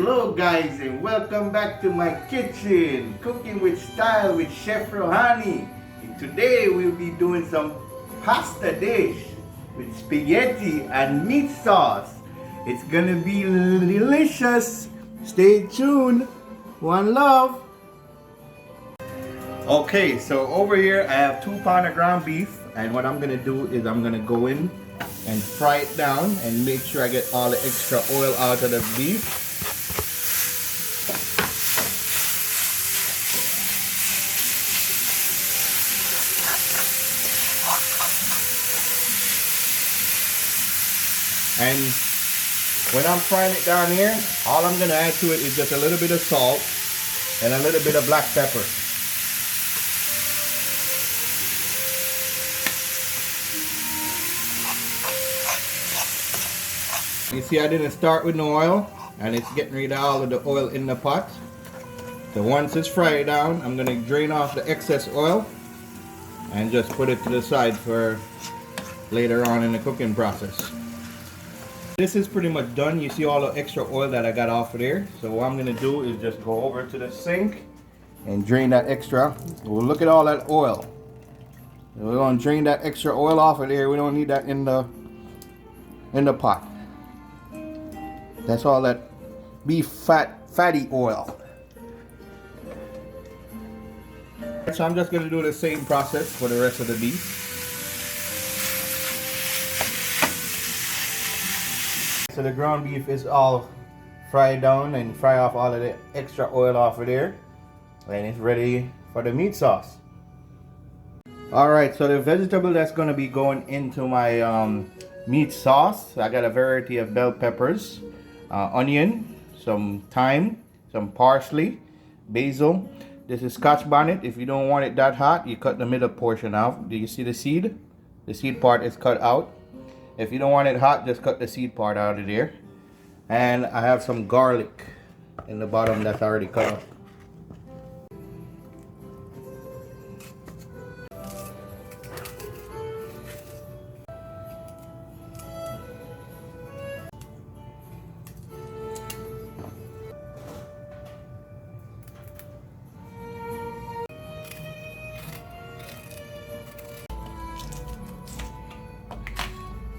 Hello guys, and welcome back to my kitchen, Cooking with Style with Chef Rohani. And today we'll be doing some pasta dish with spaghetti and meat sauce. It's gonna be delicious. Stay tuned. One love. Okay, so over here I have 2 pounds of ground beef, and what I'm gonna do is I'm gonna go in and fry it down and make sure I get all the extra oil out of the beef. And when I'm frying it down here, all I'm gonna add to it is just a little bit of salt and a little bit of black pepper. You see, I didn't start with no oil, and it's getting rid of all of the oil in the pot. So once it's fried down, I'm gonna drain off the excess oil and just put it to the side for later on in the cooking process. This is pretty much done. You see all the extra oil that I got off of there. So what I'm gonna do is just go over to the sink and drain that extra. Well, look at all that oil. We're gonna drain that extra oil off of there. We don't need that in the pot. That's all that beef fatty oil. So I'm just gonna do the same process for the rest of the beef. So the ground beef is all fried down and fry off all of the extra oil off of there, and it's ready for the meat sauce. Alright, so the vegetable that's going to be going into my meat sauce, I got a variety of bell peppers, onion, some thyme, some parsley, basil. This is Scotch bonnet. If you don't want it that hot, you cut the middle portion out. Do you see the seed? The seed part is cut out. If you don't want it hot, just cut the seed part out of there. And I have some garlic in the bottom that's already cut up.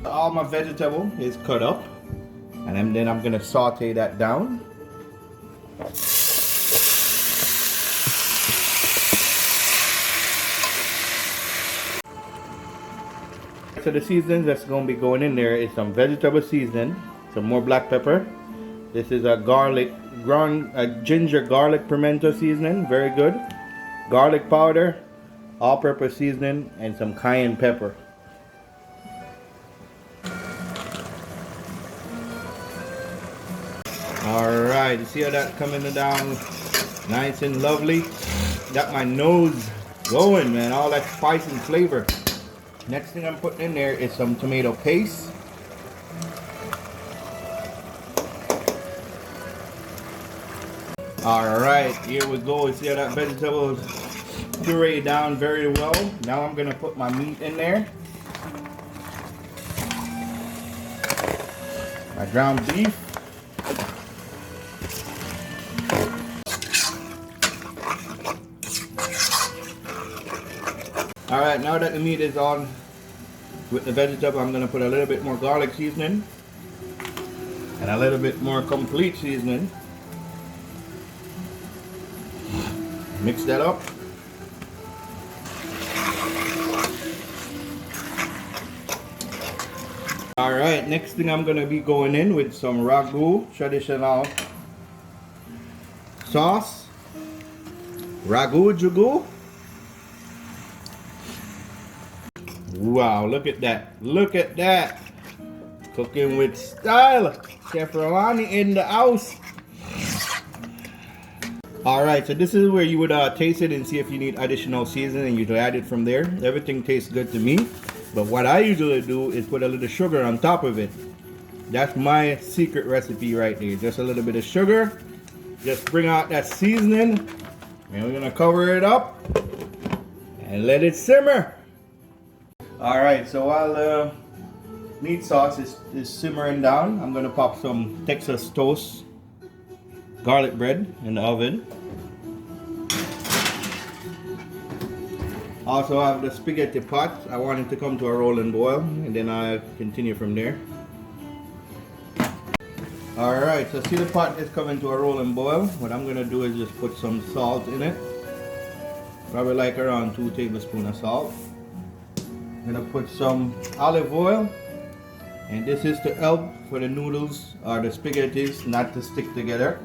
All my vegetable is cut up, and then I'm gonna saute that down. So the seasoning that's gonna be going in there is some vegetable seasoning, some more black pepper. This is a ginger garlic pimento seasoning, very good. Garlic powder, all-purpose seasoning, and some cayenne pepper. Alright, you see how that coming down nice and lovely? Got my nose going, man, all that spice and flavor. Next thing I'm putting in there is some tomato paste. Alright, here we go. You see how that vegetable is pureed down very well. Now I'm gonna put my meat in there. My ground beef. Alright, now that the meat is on with the vegetable, I'm going to put a little bit more garlic seasoning and a little bit more complete seasoning. Mix that up. Alright, next thing I'm going to be going in with some Ragu traditional sauce. Ragu jugu. Wow, look at that. Look at that. Cooking with style. Chef Rohani in the house. Alright, so this is where you would taste it and see if you need additional seasoning, and you add it from there. Everything tastes good to me. But what I usually do is put a little sugar on top of it. That's my secret recipe right there. Just a little bit of sugar. Just bring out that seasoning. And we're going to cover it up and let it simmer. Alright, so while the meat sauce is simmering down, I'm going to pop some Texas toast garlic bread in the oven. Also have the spaghetti pot. I want it to come to a rolling boil and then I continue from there. Alright, so see the pot is coming to a rolling boil. What I'm gonna do is just put some salt in it. Probably like around 2 tablespoons of salt. I'm gonna put some olive oil. And this is to help for the noodles or the spaghettis not to stick together.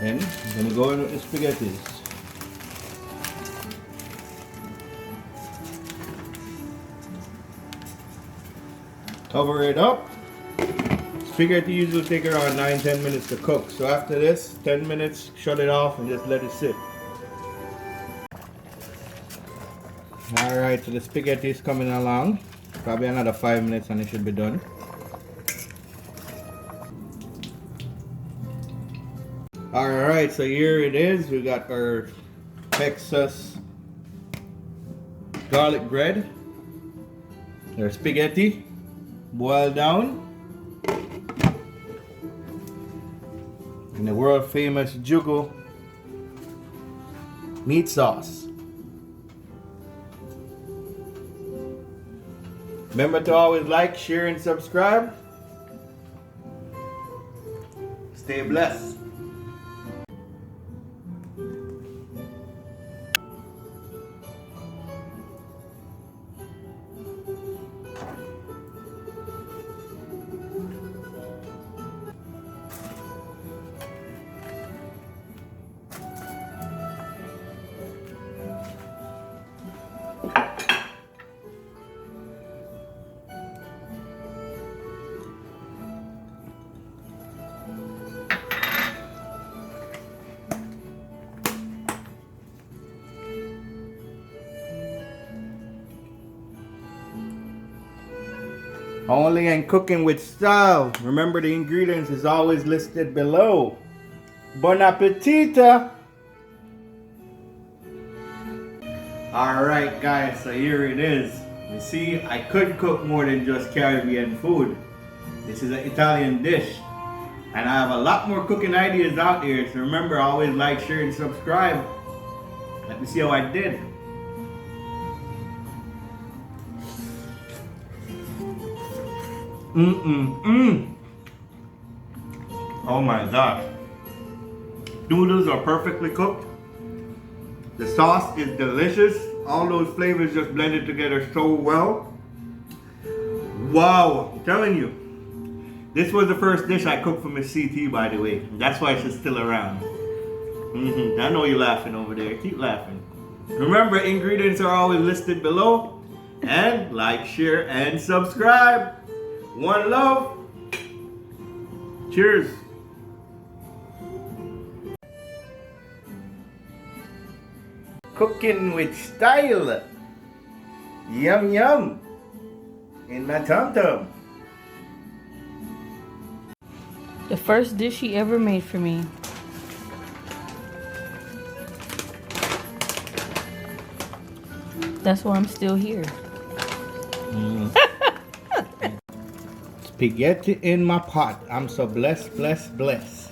Then I'm gonna go in with the spaghettis. Cover it up. Spaghetti usually take around 9-10 minutes to cook. So after this, 10 minutes, shut it off and just let it sit. Alright, so the spaghetti is coming along. Probably another 5 minutes and it should be done. Alright, so here it is. We got our Texas garlic bread. Our spaghetti boiled down. And the world famous Jugo meat sauce. Remember to always like, share, and subscribe. Stay blessed. Only in Cooking with Style. Remember, the ingredients is always listed below. Bon appetit! Alright guys, so here it is. You see, I could cook more than just Caribbean food. This is an Italian dish. And I have a lot more cooking ideas out there. So remember, always like, share, and subscribe. Let me see how I did. Oh my gosh. Noodles are perfectly cooked. The sauce is delicious. All those flavors just blended together so well. Wow, I'm telling you. This was the first dish I cooked for Miss CT, by the way. That's why she's still around. I know you're laughing over there. Keep laughing. Remember, ingredients are always listed below. And like, share, and subscribe. One love. Cheers. Cooking with style. Yum yum. In my tum tum. The first dish he ever made for me. That's why I'm still here. Spaghetti in my pot. I'm so blessed, blessed, blessed.